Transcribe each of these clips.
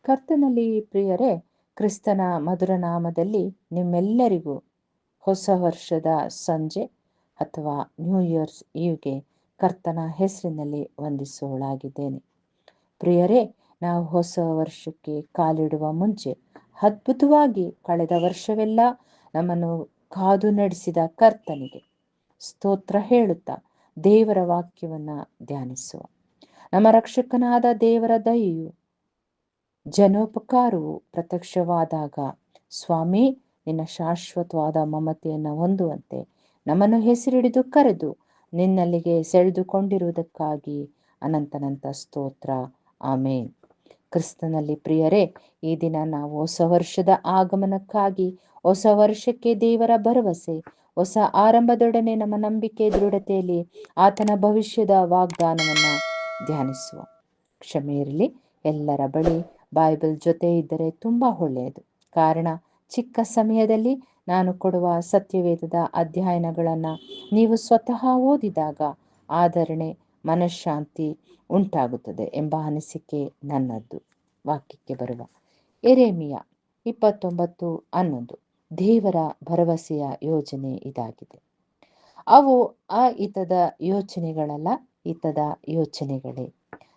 ಕರ್ತನಲ್ಲಿ ಪ್ರಿಯರೇ, ಕ್ರಿಸ್ತನ ಮಧುರ ನಾಮದಲ್ಲಿ ನಿಮ್ಮೆಲ್ಲರಿಗೂ ಹೊಸ ವರ್ಷದ ಸಂಜೆ ಅಥವಾ ನ್ಯೂ ಇಯರ್ಸ್ ಈವ್ಗೆ ಕರ್ತನ ಹೆಸರಿನಲ್ಲಿ ವಂದಿಸುವಳಾಗಿದ್ದೇನೆ. ಪ್ರಿಯರೇ, ನಾವು ಹೊಸ ವರ್ಷಕ್ಕೆ ಕಾಲಿಡುವ ಮುಂಚೆ ಅದ್ಭುತವಾಗಿ ಕಳೆದ ವರ್ಷವೆಲ್ಲ ನಮ್ಮನ್ನು ಕಾದು ನಡೆಸಿದ ಕರ್ತನಿಗೆ ಸ್ತೋತ್ರ ಹೇಳುತ್ತಾ ದೇವರ ವಾಕ್ಯವನ್ನ ಧ್ಯಾನಿಸುವ. ನಮ್ಮ ರಕ್ಷಕನಾದ ದೇವರ ದಯೆಯು ಜನೋಪಕಾರವು ಪ್ರತ್ಯಕ್ಷವಾದಾಗ, ಸ್ವಾಮಿ ನಿನ್ನ ಶಾಶ್ವತವಾದ ಮಮತೆಯನ್ನು ಹೊಂದುವಂತೆ ನಮ್ಮನ್ನು ಹೆಸರಿಡಿದು ಕರೆದು ನಿನ್ನಲ್ಲಿಗೆ ಸೆಳೆದುಕೊಂಡಿರುವುದಕ್ಕಾಗಿ ಅನಂತನಂತ ಸ್ತೋತ್ರ. ಆಮೇನ್. ಕ್ರಿಸ್ತನಲ್ಲಿ ಪ್ರಿಯರೇ, ಈ ದಿನ ನಾವು ಹೊಸ ವರ್ಷದ ಆಗಮನಕ್ಕಾಗಿ, ಹೊಸ ವರ್ಷಕ್ಕೆ ದೇವರ ಭರವಸೆ, ಹೊಸ ಆರಂಭದೊಡನೆ ನಮ್ಮ ನಂಬಿಕೆ ದೃಢತೆಯಲ್ಲಿ ಆತನ ಭವಿಷ್ಯದ ವಾಗ್ದಾನವನ್ನು ಧ್ಯಾನಿಸುವ. ಕ್ಷಮೆ ಇರಲಿ, ಎಲ್ಲರ ಬಳಿ ಬೈಬಲ್ ಜೊತೆ ಇದ್ದರೆ ತುಂಬ ಒಳ್ಳೆಯದು. ಕಾರಣ, ಚಿಕ್ಕ ಸಮಯದಲ್ಲಿ ನಾನು ಕೊಡುವ ಸತ್ಯವೇದದ ಅಧ್ಯಯನಗಳನ್ನು ನೀವು ಸ್ವತಃ ಓದಿದಾಗ ಆದರಣೆ, ಮನಃಶಾಂತಿ ಉಂಟಾಗುತ್ತದೆ ಎಂಬ ಅನಿಸಿಕೆ ನನ್ನದು. ವಾಕ್ಯಕ್ಕೆ ಬರುವ ಯೆರೆಮೀಯ 29:11. ದೇವರ ಭರವಸೆಯ ಯೋಜನೆ ಇದಾಗಿದೆ. ಅವು ಹಿತದ ಯೋಚನೆಗಳಲ್ಲ, ಹಿತದ ಯೋಚನೆಗಳೇ.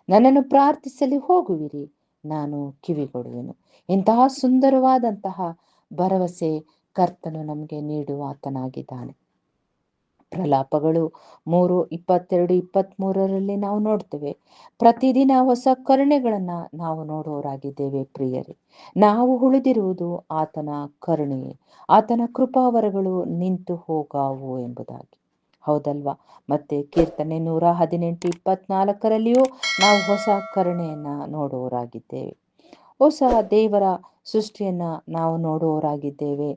ನನ್ನನ್ನು ಪ್ರಾರ್ಥಿಸಲು ಹೋಗುವಿರಿ, ನಾನು ಕಿವಿಗೊಡುವೆನು. ಇಂತಹ ಸುಂದರವಾದಂತಹ ಭರವಸೆ ಕರ್ತನು ನಮಗೆ ನೀಡುವಾತನಾಗಿದ್ದಾನೆ. ಪ್ರಲಾಪಗಳು 3:22-23 ನಾವು ನೋಡ್ತೇವೆ. ಪ್ರತಿದಿನ ಹೊಸ ಕರುಣೆಗಳನ್ನು ನಾವು ನೋಡುವವರಾಗಿದ್ದೇವೆ. ಪ್ರಿಯರೇ, ನಾವು ಉಳಿದಿರುವುದು ಆತನ ಕರುಣೆಯೇ, ಆತನ ಕೃಪಾವರಗಳು ನಿಂತು ಹೋಗಾವು ಎಂಬುದಾಗಿ. ಹೌದಲ್ವಾ? ಮತ್ತೆ ಕೀರ್ತನೆ 118:24 ನಾವು ಹೊಸ ಕರುಣೆಯನ್ನ ನೋಡುವವರಾಗಿದ್ದೇವೆ. ಹೊಸ ದೇವರ ಸೃಷ್ಟಿಯನ್ನ ನಾವು ನೋಡುವವರಾಗಿದ್ದೇವೆ.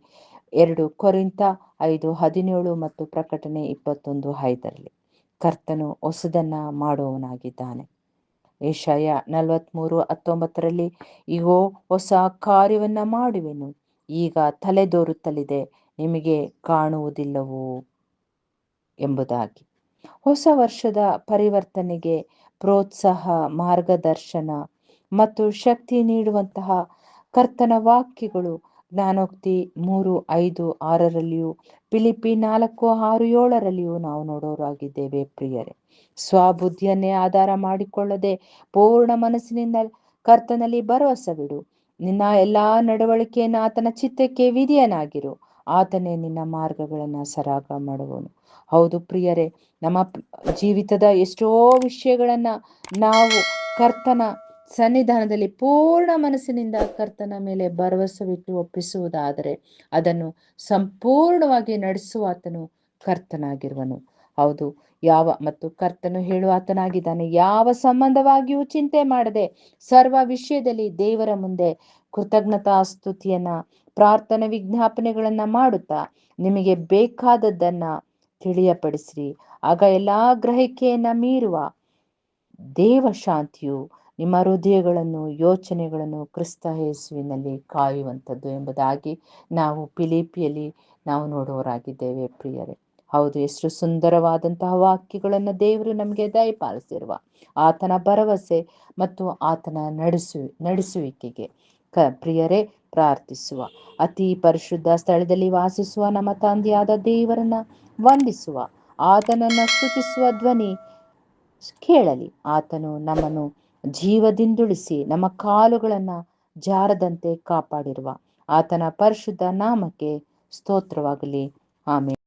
2 ಕೊರಿಂಥ 5:17 ಮತ್ತು ಪ್ರಕಟಣೆ 21:5 ಕರ್ತನು ಹೊಸದನ್ನ ಮಾಡುವವನಾಗಿದ್ದಾನೆ. ಯೆಶಾಯ 43:19 ಇಗೋ, ಹೊಸ ಕಾರ್ಯವನ್ನ ಮಾಡುವೆನು, ಈಗ ತಲೆದೋರುತ್ತಲಿದೆ, ನಿಮಗೆ ಕಾಣುವುದಿಲ್ಲವೋ ಎಂಬುದಾಗಿ. ಹೊಸ ವರ್ಷದ ಪರಿವರ್ತನೆಗೆ ಪ್ರೋತ್ಸಾಹ, ಮಾರ್ಗದರ್ಶನ ಮತ್ತು ಶಕ್ತಿ ನೀಡುವಂತಹ ಕರ್ತನ ವಾಕ್ಯಗಳು ಜ್ಞಾನೋಕ್ತಿ 3:5-6 ಫಿಲಿಪ್ಪಿ 4:6-7 ನಾವು ನೋಡೋರಾಗಿದ್ದೇವೆ. ಪ್ರಿಯರೇ, ಸ್ವಬುದ್ಧಿಯನ್ನೇ ಆಧಾರ ಮಾಡಿಕೊಳ್ಳದೆ ಪೂರ್ಣ ಮನಸ್ಸಿನಿಂದ ಕರ್ತನಲ್ಲಿ ಭರವಸವಿಡು. ನಿನ್ನ ಎಲ್ಲಾ ನಡವಳಿಕೆಯನ್ನು ಆತನ ಚಿತ್ತಕ್ಕೆ ವಿಧೇಯನಾಗಿರು, ಆತನೇ ನಿನ್ನ ಮಾರ್ಗಗಳನ್ನು ಸರಾಗ ಮಾಡುವನು. ಹೌದು ಪ್ರಿಯರೇ, ನಮ್ಮ ಜೀವಿತದ ಎಷ್ಟೋ ವಿಷಯಗಳನ್ನ ನಾವು ಕರ್ತನ ಸನ್ನಿಧಾನದಲ್ಲಿ ಪೂರ್ಣ ಮನಸ್ಸಿನಿಂದ ಕರ್ತನ ಮೇಲೆ ಭರವಸವಿಟ್ಟು ಒಪ್ಪಿಸುವುದಾದರೆ ಅದನ್ನು ಸಂಪೂರ್ಣವಾಗಿ ನಡೆಸುವಾತನು ಕರ್ತನಾಗಿರುವನು. ಹೌದು, ಮತ್ತು ಕರ್ತನು ಹೇಳುವಾತನಾಗಿದ್ದಾನೆ, ಯಾವ ಸಂಬಂಧವಾಗಿಯೂ ಚಿಂತೆ ಮಾಡದೆ ಸರ್ವ ವಿಷಯದಲ್ಲಿ ದೇವರ ಮುಂದೆ ಕೃತಜ್ಞತಾ ಸ್ತುತಿಯನ್ನ, ಪ್ರಾರ್ಥನೆ, ವಿಜ್ಞಾಪನೆಗಳನ್ನ ಮಾಡುತ್ತಾ ನಿಮಗೆ ಬೇಕಾದದ್ದನ್ನ ತಿಳಿಯಪಡಿಸಿರಿ. ಆಗ ಎಲ್ಲಾ ಗ್ರಹಿಕೆಯನ್ನ ಮೀರುವ ದೇವ ಶಾಂತಿಯು ನಿಮ್ಮ ಹೃದಯಗಳನ್ನು, ಯೋಚನೆಗಳನ್ನು ಕ್ರಿಸ್ತ ಯೇಸುವಿನಲ್ಲಿ ಕಾಯುವಂಥದ್ದು ಎಂಬುದಾಗಿ ನಾವು ಫಿಲಿಪ್ಪಿಯಲ್ಲಿ ನಾವು ನೋಡುವವರಾಗಿದ್ದೇವೆ. ಪ್ರಿಯರೇ, ಹೌದು, ಎಷ್ಟು ಸುಂದರವಾದಂತಹ ವಾಕ್ಯಗಳನ್ನು ದೇವರು ನಮಗೆ ದಯಪಾಲಿಸಿರುವ ಆತನ ಭರವಸೆ ಮತ್ತು ಆತನ ನಡೆಸುವಿಕೆಗೆ ಪ್ರಿಯರೇ ಪ್ರಾರ್ಥಿಸುವ. ಅತಿ ಪರಿಶುದ್ಧ ಸ್ಥಳದಲ್ಲಿ ವಾಸಿಸುವ ನಮ್ಮ ತಂದೆಯಾದ ದೇವರನ್ನ ವಂದಿಸುವ, ಆತನನ್ನ ಸ್ತುತಿಸುವ ಧ್ವನಿ ಕೇಳಲಿ. ಆತನು ನಮ್ಮನ್ನು ಜೀವದಿಂದುಳಿಸಿ ನಮ್ಮ ಕಾಲುಗಳನ್ನ ಜಾರದಂತೆ ಕಾಪಾಡಿರುವ ಆತನ ಪರಿಶುದ್ಧ ನಾಮಕ್ಕೆ ಸ್ತೋತ್ರವಾಗಲಿ. ಆಮೇಲೆ